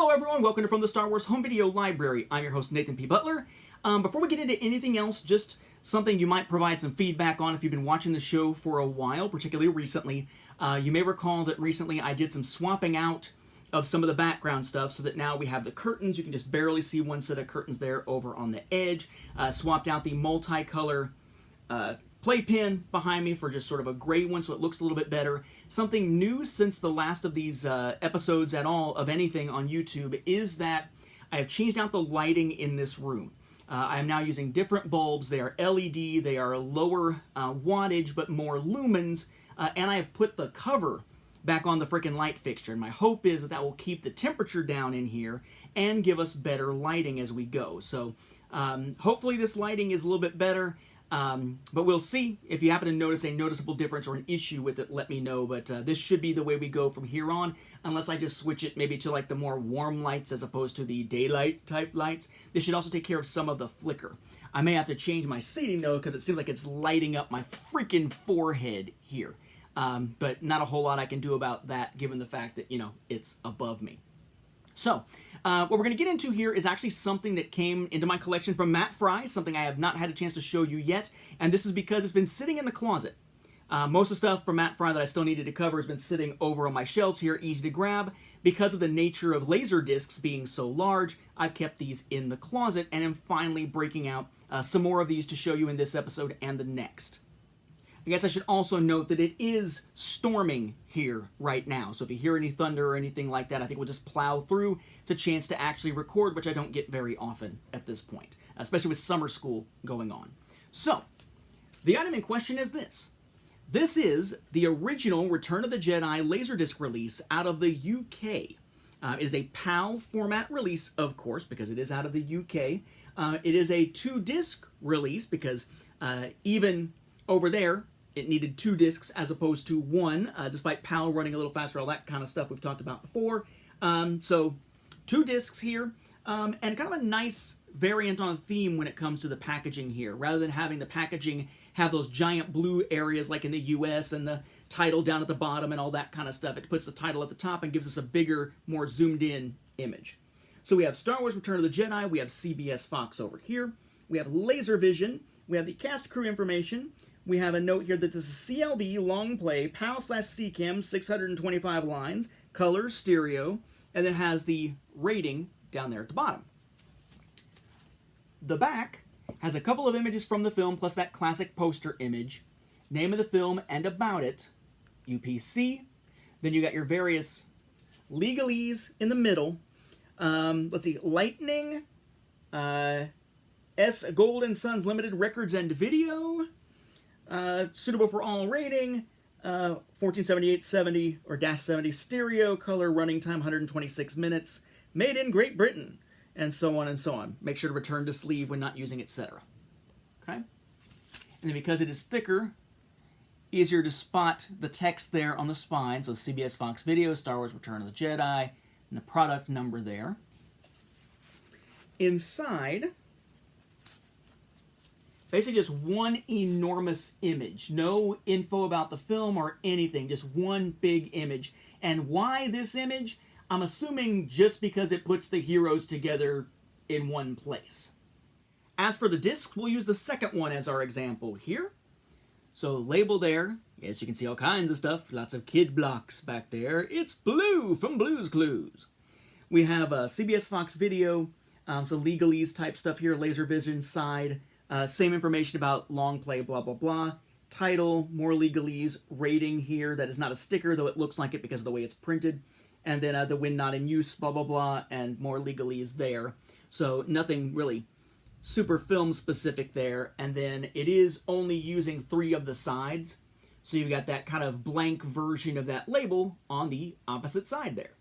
Hello everyone, welcome to From the Star Wars Home Video Library. I'm your host Nathan P. Butler. Before we get into anything else, just something you might provide some feedback on if you've been watching the show for a while, particularly recently. You may recall that recently I did some swapping out of some of the background stuff so that now we have the curtains. You can just barely see one set of curtains there over on the edge. Swapped out the multicolor playpen behind me for just sort of a gray one so it looks a little bit better. Something new since the last of these episodes at all of anything on YouTube is that I have changed out the lighting in this room. I am now using different bulbs. They are LED, they are lower wattage but more lumens, and I have put the cover back on the frickin' light fixture. And my hope is that that will keep the temperature down in here and give us better lighting as we go. So hopefully this lighting is a little bit better. But we'll see. If you happen to notice a noticeable difference or an issue with it, let me know. But this should be the way we go from here on, unless I just switch it maybe to like the more warm lights as opposed to the daylight type lights. This should also take care of some of the flicker. I may have to change my seating though, because it seems like it's lighting up my freaking forehead here. But not a whole lot I can do about that given the fact that, you know, it's above me. So, what we're going to get into here is actually something that came into my collection from Matt Fry, something I have not had a chance to show you yet, and this is because it's been sitting in the closet. Most of the stuff from Matt Fry that I still needed to cover has been sitting over on my shelves here, easy to grab. Because of the nature of laser discs being so large, I've kept these in the closet and am finally breaking out some more of these to show you in this episode and the next. I guess I should also note that it is storming here right now, so if you hear any thunder or anything like that, I think we'll just plow through. It's a chance to actually record, which I don't get very often at this point, especially with summer school going on. So, the item in question is this. This is the original Return of the Jedi LaserDisc release out of the UK. It is a PAL format release, of course, because it is out of the UK. It is a 2-disc release because even over there, it needed 2 discs as opposed to 1, despite PAL running a little faster, all that kind of stuff we've talked about before. So 2 discs here, and kind of a nice variant on a theme when it comes to the packaging here. Rather than having the packaging have those giant blue areas like in the US and the title down at the bottom and all that kind of stuff, it puts the title at the top and gives us a bigger, more zoomed in image. So we have Star Wars Return of the Jedi, we have CBS Fox over here, we have LaserVision, we have the cast crew information. We have a note here that this is CLB, long play, PAL/CCAM, 625 lines, color, stereo, and it has the rating down there at the bottom. The back has a couple of images from the film, plus that classic poster image, name of the film and about it, UPC. Then you got your various legalese in the middle. Let's see, Lightning, S. Golden Sons Limited Records and Video, suitable for all rating, 1478/70 or -70 stereo, color, running time 126 minutes, made in Great Britain, and so on and so on. Make sure to return to sleeve when not using, etc. Okay? And then because it is thicker, easier to spot the text there on the spine, so CBS Fox Video, Star Wars Return of the Jedi, and the product number there. Inside, basically just one enormous image. No info about the film or anything, just one big image. And why this image? I'm assuming just because it puts the heroes together in one place. As for the discs, we'll use the second one as our example here. So label there, yes, you can see all kinds of stuff, lots of kid blocks back there. It's Blue from Blue's Clues. We have CBS Fox Video, some legalese type stuff here, LaserVision side. Same information about long play, blah, blah, blah. Title, more legalese, rating here. That is not a sticker, though it looks like it because of the way it's printed. And then the when not in use, blah, blah, blah, and more legalese there. So nothing really super film specific there. And then it is only using 3 of the sides. So you've got that kind of blank version of that label on the opposite side there.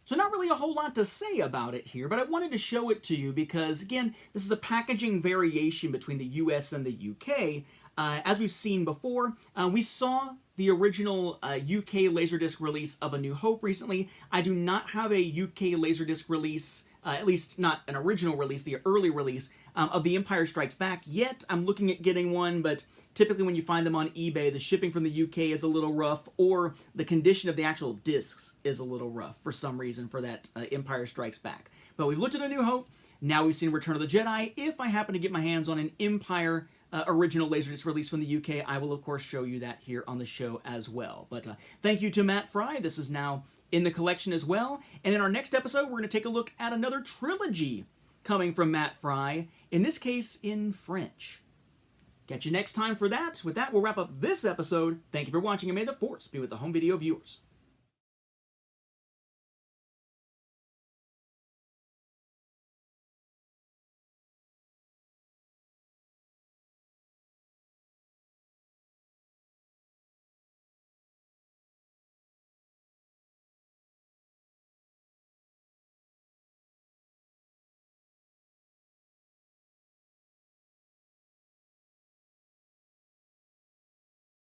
So not really a whole lot to say about it here, but I wanted to show it to you because, again, this is a packaging variation between the US and the UK. As we've seen before, we saw the original UK LaserDisc release of A New Hope recently. I do not have a UK LaserDisc release at least not an original release, the early release of The Empire Strikes Back yet. I'm looking at getting one, but typically when you find them on eBay, the shipping from the UK is a little rough, or the condition of the actual discs is a little rough for some reason for that Empire Strikes Back. But we've looked at A New Hope, now we've seen Return of the Jedi. If I happen to get my hands on an Empire original LaserDisc release from the UK, I will of course show you that here on the show as well. But thank you to Matt Fry. This is now in the collection as well. And in our next episode, we're going to take a look at another trilogy coming from Matt Fry, in this case in French. Catch you next time for that. With that, we'll wrap up this episode. Thank you for watching, and may the Force be with the home video viewers.